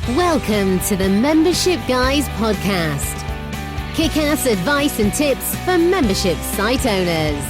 Welcome to the Membership Guys podcast. Kick-ass advice and tips for membership site owners.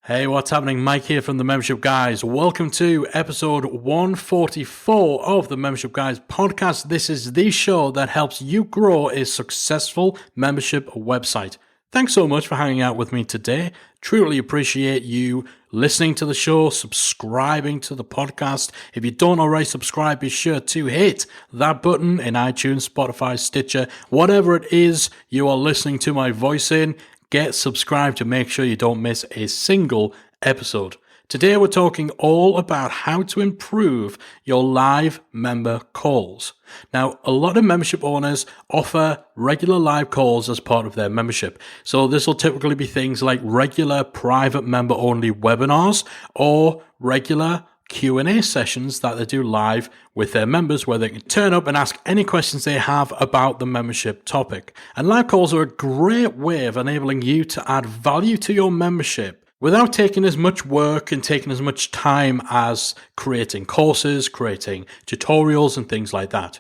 Hey, what's happening? Mike here from the Membership Guys. Welcome to episode 144 of the Membership Guys podcast. This is the show that helps you grow a successful membership website. Thanks so much for hanging out with me today. Truly appreciate you listening to the show, subscribing to the podcast. If you don't already subscribe, be sure to hit that button in iTunes, Spotify, Stitcher, whatever it is you are listening to my voice in. Get subscribed to make sure you don't miss a single episode. Today we're talking all about how to improve your live member calls. Now, a lot of membership owners offer regular live calls as part of their membership. So this will typically be things like regular private member only webinars or regular Q&A sessions that they do live with their members where they can turn up and ask any questions they have about the membership topic. And live calls are a great way of enabling you to add value to your membership without taking as much work and taking as much time as creating courses, creating tutorials and things like that.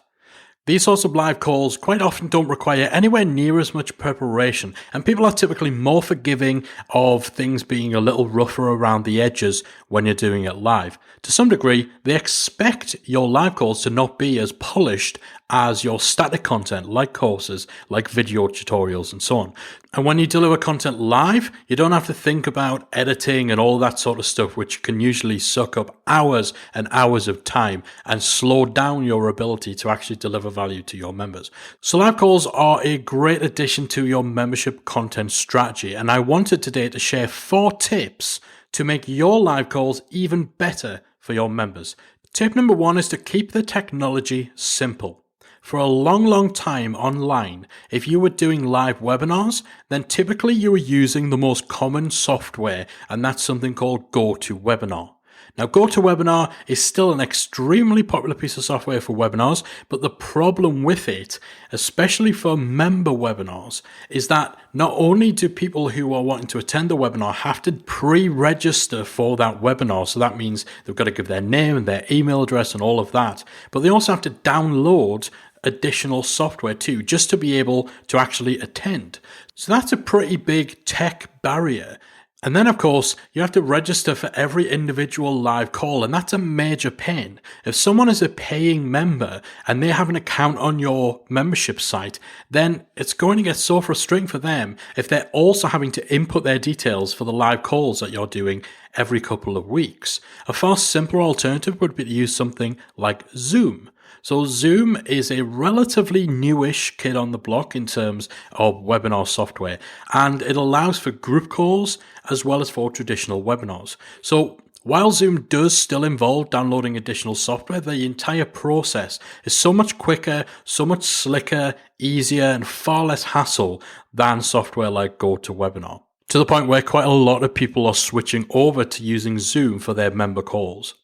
These sorts of live calls quite often don't require anywhere near as much preparation, and people are typically more forgiving of things being a little rougher around the edges when you're doing it live. To some degree, they expect your live calls to not be as polished as your static content, like courses, like video tutorials, and so on. And when you deliver content live, you don't have to think about editing and all that sort of stuff, which can usually suck up hours and hours of time and slow down your ability to actually deliver value to your members. So live calls are a great addition to your membership content strategy. And I wanted today to share 4 tips to make your live calls even better for your members. Tip number 1 is to keep the technology simple. For a long time online, if you were doing live webinars, then typically you were using the most common software, and that's something called GoToWebinar. Now, GoToWebinar is still an extremely popular piece of software for webinars, but the problem with it, especially for member webinars, is that not only do people who are wanting to attend the webinar have to pre-register for that webinar, so that means they've got to give their name and their email address and all of that, but they also have to download additional software too, just to be able to actually attend. So that's a pretty big tech barrier. And then, of course, you have to register for every individual live call, and that's a major pain. If someone is a paying member and they have an account on your membership site, then it's going to get so frustrating for them if they're also having to input their details for the live calls that you're doing every couple of weeks. A far simpler alternative would be to use something like Zoom. So Zoom is a relatively newish kid on the block in terms of webinar software, and it allows for group calls as well as for traditional webinars. So while Zoom does still involve downloading additional software, the entire process is so much quicker, so much slicker, easier, and far less hassle than software like GoToWebinar, to the point where quite a lot of people are switching over to using Zoom for their member calls.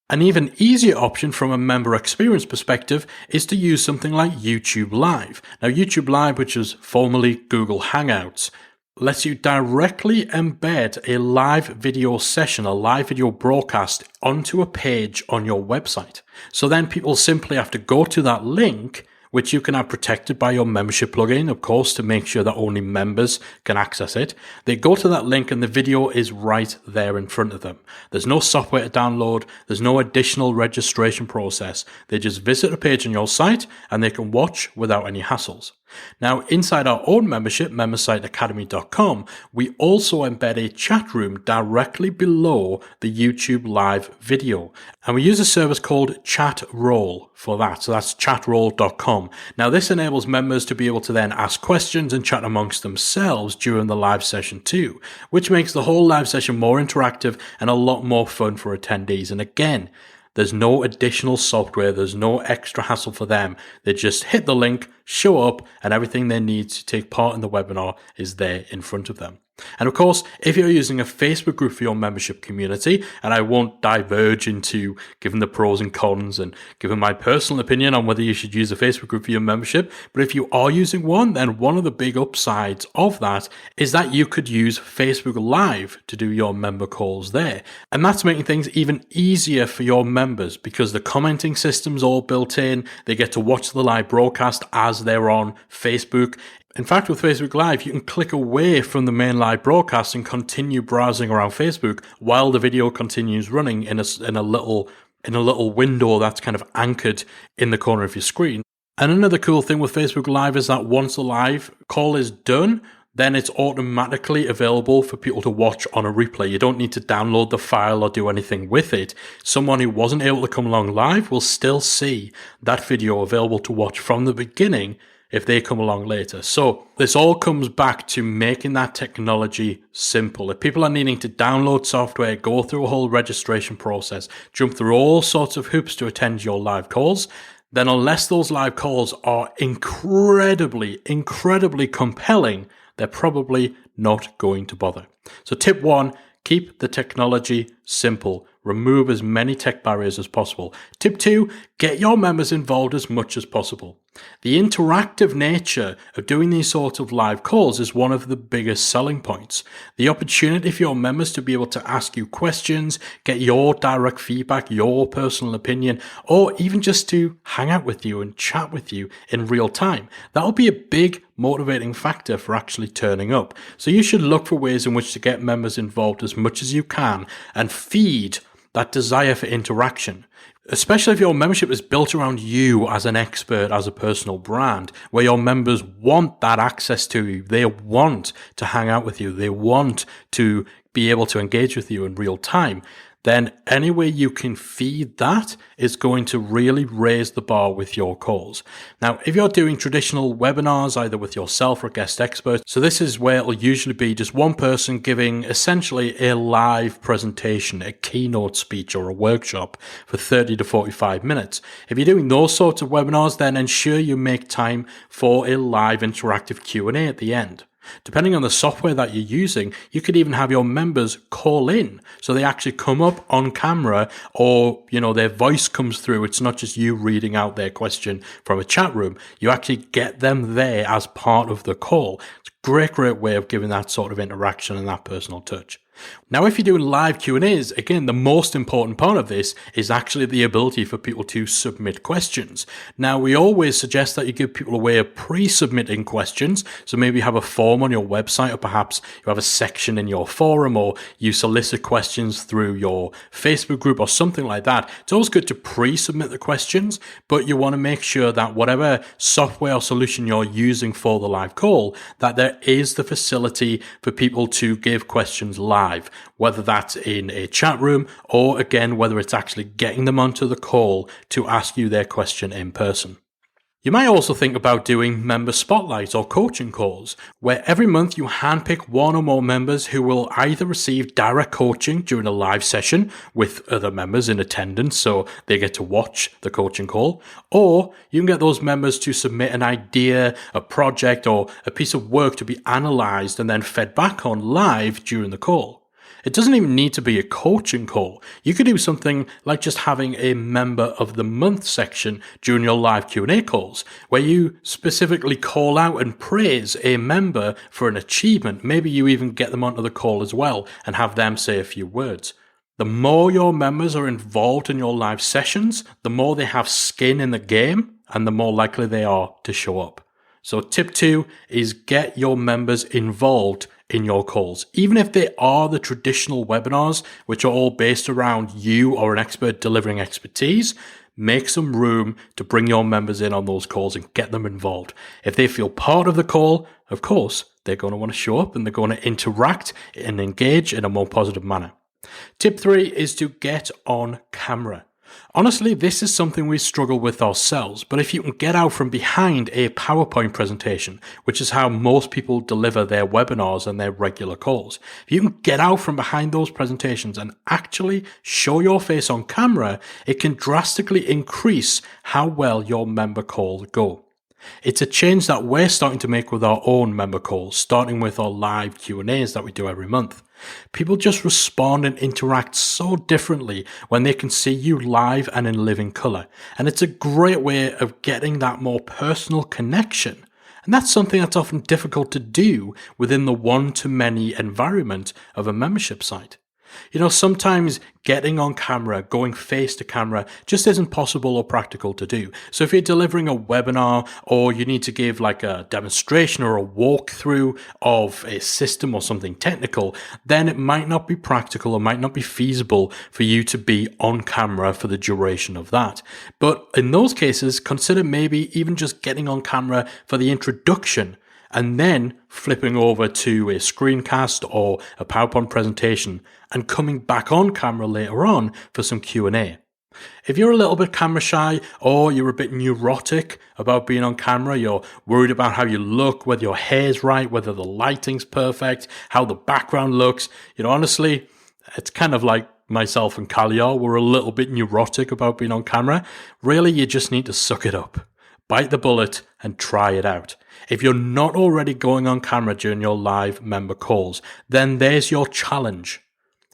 An even easier option from a member experience perspective is to use something like YouTube Live. Now, YouTube Live, which is formerly Google Hangouts, lets you directly embed a live video session, a live video broadcast onto a page on your website. So then people simply have to go to that link, which you can have protected by your membership plugin, of course, to make sure that only members can access it. They go to that link and the video is right there in front of them. There's no software to download. There's no additional registration process. They just visit a page on your site and they can watch without any hassles. Now, inside our own membership, membersiteacademy.com, we also embed a chat room directly below the YouTube live video. And we use a service called Chatroll for that. So that's chatroll.com. Now, this enables members to be able to then ask questions and chat amongst themselves during the live session too, which makes the whole live session more interactive and a lot more fun for attendees. And again, there's no additional software. There's no extra hassle for them. They just hit the link, show up, and everything they need to take part in the webinar is there in front of them. And of course, if you're using a Facebook group for your membership community, and I won't diverge into giving the pros and cons and giving my personal opinion on whether you should use a Facebook group for your membership, but if you are using one, then one of the big upsides of that is that you could use Facebook Live to do your member calls there. And that's making things even easier for your members because the commenting system's all built in. They get to watch the live broadcast as they're on Facebook. In fact, with Facebook Live, you can click away from the main live broadcast and continue browsing around Facebook while the video continues running in a little window that's kind of anchored in the corner of your screen. And another cool thing with Facebook Live is that once the live call is done, then it's automatically available for people to watch on a replay. You don't need to download the file or do anything with it. Someone who wasn't able to come along live will still see that video available to watch from the beginning if they come along later. So this all comes back to making that technology simple. If people are needing to download software, go through a whole registration process, jump through all sorts of hoops to attend your live calls, then unless those live calls are incredibly compelling, they're probably not going to bother. So tip 1, keep the technology simple. Remove as many tech barriers as possible. Tip 2, get your members involved as much as possible. The interactive nature of doing these sorts of live calls is one of the biggest selling points. The opportunity for your members to be able to ask you questions, get your direct feedback, your personal opinion, or even just to hang out with you and chat with you in real time. That'll be a big motivating factor for actually turning up. So you should look for ways in which to get members involved as much as you can and feed that desire for interaction, especially if your membership is built around you as an expert, as a personal brand, where your members want that access to you. They want to hang out with you. They want to be able to engage with you in real time. Then any way you can feed that is going to really raise the bar with your calls. Now, if you're doing traditional webinars, either with yourself or guest experts, so this is where it'll usually be just one person giving essentially a live presentation, a keynote speech or a workshop for 30 to 45 minutes. If you're doing those sorts of webinars, then ensure you make time for a live interactive Q&A at the end. Depending on the software that you're using, you could even have your members call in. So they actually come up on camera or, their voice comes through. It's not just you reading out their question from a chat room. You actually get them there as part of the call. It's a great way of giving that sort of interaction and that personal touch. Now, if you're doing live Q&As, again, the most important part of this is actually the ability for people to submit questions. Now, we always suggest that you give people a way of pre-submitting questions. So maybe you have a form on your website, or perhaps you have a section in your forum, or you solicit questions through your Facebook group or something like that. It's always good to pre-submit the questions, but you want to make sure that whatever software or solution you're using for the live call, that there is the facility for people to give questions live, whether that's in a chat room or, again, whether it's actually getting them onto the call to ask you their question in person. You might also think about doing member spotlights or coaching calls, where every month you handpick one or more members who will either receive direct coaching during a live session with other members in attendance, so they get to watch the coaching call, or you can get those members to submit an idea, a project, or a piece of work to be analysed and then fed back on live during the call. It doesn't even need to be a coaching call. You could do something like just having a member of the month section during your live Q&A calls, where you specifically call out and praise a member for an achievement. Maybe you even get them onto the call as well and have them say a few words. The more your members are involved in your live sessions, the more they have skin in the game and the more likely they are to show up. So tip 2 is get your members involved in your calls. Even if they are the traditional webinars, which are all based around you or an expert delivering expertise, make some room to bring your members in on those calls and get them involved. If they feel part of the call, of course, they're going to want to show up and they're going to interact and engage in a more positive manner. Tip 3 is to get on camera. Honestly, this is something we struggle with ourselves, but if you can get out from behind a PowerPoint presentation, which is how most people deliver their webinars and their regular calls, if you can get out from behind those presentations and actually show your face on camera, it can drastically increase how well your member calls go. It's a change that we're starting to make with our own member calls, starting with our live Q&As that we do every month. People just respond and interact so differently when they can see you live and in living color. And it's a great way of getting that more personal connection. And that's something that's often difficult to do within the one-to-many environment of a membership site. You know, sometimes getting on camera, going face to camera just isn't possible or practical to do. So if you're delivering a webinar or you need to give like a demonstration or a walkthrough of a system or something technical, then it might not be practical or might not be feasible for you to be on camera for the duration of that. But in those cases, consider maybe even just getting on camera for the introduction and then flipping over to a screencast or a PowerPoint presentation and coming back on camera later on for some Q&A. If you're a little bit camera shy or you're a bit neurotic about being on camera, you're worried about how you look, whether your hair's right, whether the lighting's perfect, how the background looks, honestly, it's kind of like myself and Kaliar, we're a little bit neurotic about being on camera. Really, you just need to suck it up. Bite the bullet and try it out. If you're not already going on camera during your live member calls, then there's your challenge.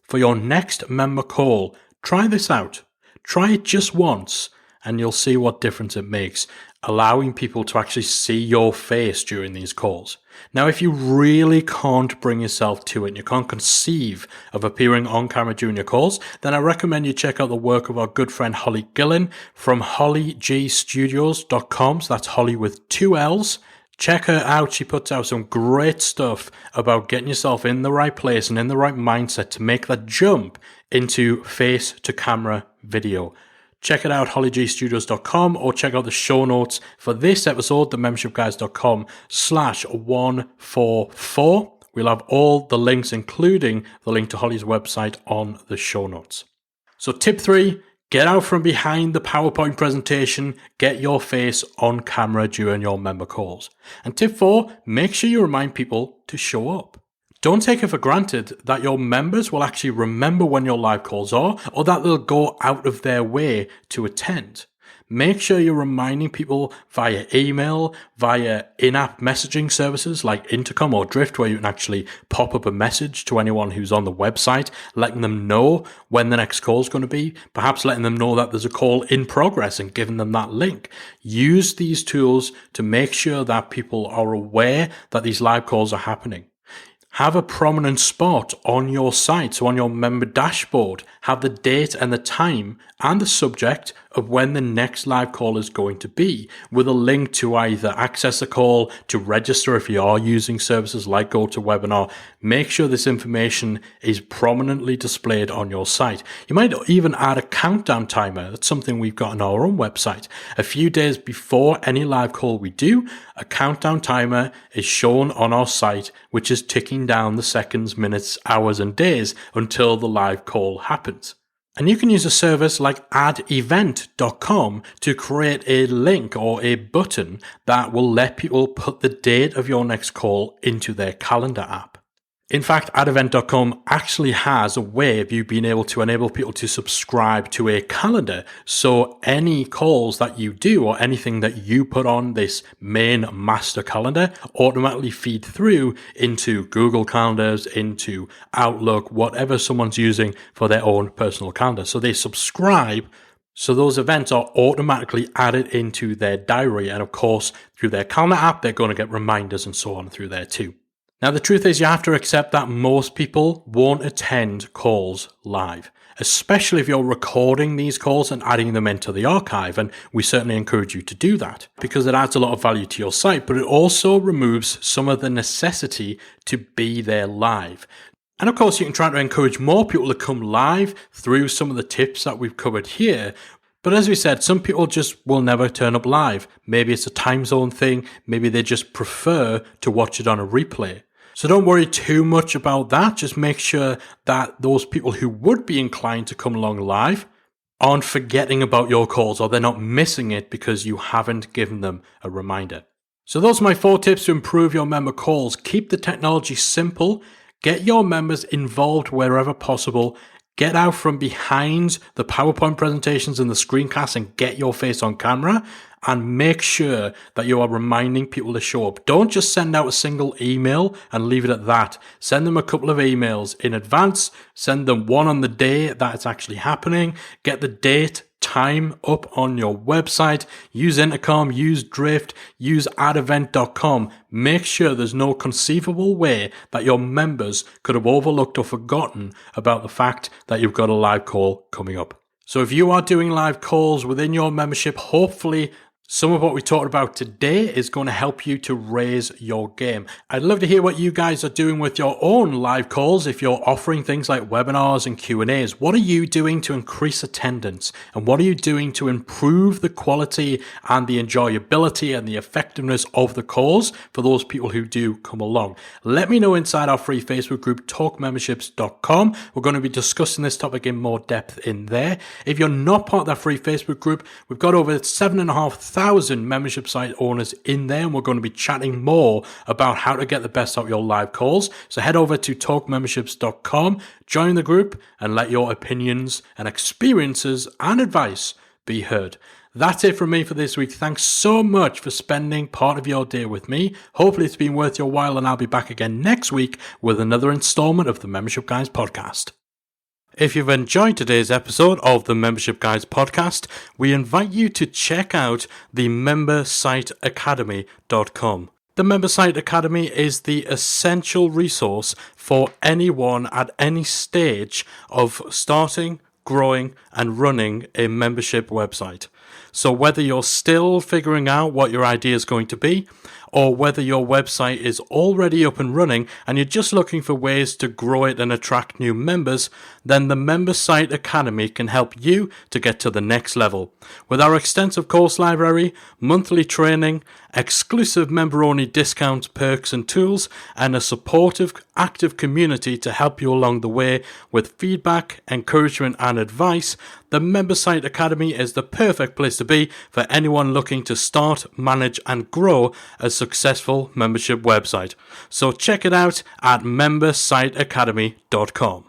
For your next member call, try this out. Try it just once and you'll see what difference it makes, allowing people to actually see your face during these calls. Now, if you really can't bring yourself to it and you can't conceive of appearing on camera during your calls, then I recommend you check out the work of our good friend Holly Gillen from hollygstudios.com. So that's Holly with 2 L's. Check her out. She puts out some great stuff about getting yourself in the right place and in the right mindset to make that jump into face to camera video. Check it out, hollygstudios.com, or check out the show notes for this episode, themembershipguys.com/144. We'll have all the links, including the link to Holly's website, on the show notes. So tip 3, get out from behind the PowerPoint presentation, get your face on camera during your member calls. And tip 4, make sure you remind people to show up. Don't take it for granted that your members will actually remember when your live calls are, or that they'll go out of their way to attend. Make sure you're reminding people via email, via in-app messaging services like Intercom or Drift, where you can actually pop up a message to anyone who's on the website, letting them know when the next call is going to be, perhaps letting them know that there's a call in progress and giving them that link. Use these tools to make sure that people are aware that these live calls are happening. Have a prominent spot on your site, so on your member dashboard. Have the date and the time and the subject of when the next live call is going to be, with a link to either access the call, to register if you are using services like GoToWebinar. Make sure this information is prominently displayed on your site. You might even add a countdown timer. That's something we've got on our own website. A few days before any live call we do, a countdown timer is shown on our site, which is ticking down the seconds, minutes, hours, and days until the live call happens. And you can use a service like addevent.com to create a link or a button that will let people put the date of your next call into their calendar app. In fact, addevent.com actually has a way of you being able to enable people to subscribe to a calendar. So any calls that you do or anything that you put on this main master calendar automatically feed through into Google Calendars, into Outlook, whatever someone's using for their own personal calendar. So they subscribe. So those events are automatically added into their diary. And of course, through their calendar app, they're going to get reminders and so on through there too. Now, the truth is you have to accept that most people won't attend calls live, especially if you're recording these calls and adding them into the archive. And we certainly encourage you to do that because it adds a lot of value to your site, but it also removes some of the necessity to be there live. And of course, you can try to encourage more people to come live through some of the tips that we've covered here. But as we said, some people just will never turn up live. Maybe it's a time zone thing. Maybe they just prefer to watch it on a replay. So don't worry too much about that. Just make sure that those people who would be inclined to come along live aren't forgetting about your calls, or they're not missing it because you haven't given them a reminder. So those are my 4 tips to improve your member calls. Keep the technology simple. Get your members involved wherever possible. Get out from behind the PowerPoint presentations and the screencasts and get your face on camera, and make sure that you are reminding people to show up. Don't just send out a single email and leave it at that. Send them a couple of emails in advance. Send them one on the day that it's actually happening. Get the date, time up on your website. Use Intercom, use Drift, use adevent.com. Make sure there's no conceivable way that your members could have overlooked or forgotten about the fact that you've got a live call coming up. So if you are doing live calls within your membership, hopefully some of what we talked about today is going to help you to raise your game. I'd love to hear what you guys are doing with your own live calls. If you're offering things like webinars and Q&As, what are you doing to increase attendance? And what are you doing to improve the quality and the enjoyability and the effectiveness of the calls for those people who do come along? Let me know inside our free Facebook group, talkmemberships.com. We're going to be discussing this topic in more depth in there. If you're not part of that free Facebook group, we've got over 7,500 membership site owners in there, and we're going to be chatting more about how to get the best out of your live calls. So head over to talkmemberships.com, join the group, and let your opinions and experiences and advice be heard. That's it from me for this week. Thanks so much for spending part of your day with me. Hopefully it's been worth your while, and I'll be back again next week with another installment of the Membership Guys podcast. If you've enjoyed today's episode of the Membership Guys podcast, we invite you to check out the membersiteacademy.com. The Membersite Academy is the essential resource for anyone at any stage of starting, growing, and running a membership website. So whether you're still figuring out what your idea is going to be, or whether your website is already up and running and you're just looking for ways to grow it and attract new members, then the Membersite Academy can help you to get to the next level. With our extensive course library, monthly training, exclusive member-only discounts, perks and tools, and a supportive, active community to help you along the way with feedback, encouragement and advice, the Membersite Academy is the perfect place to be for anyone looking to start, manage and grow a successful membership website. So check it out at membersiteacademy.com.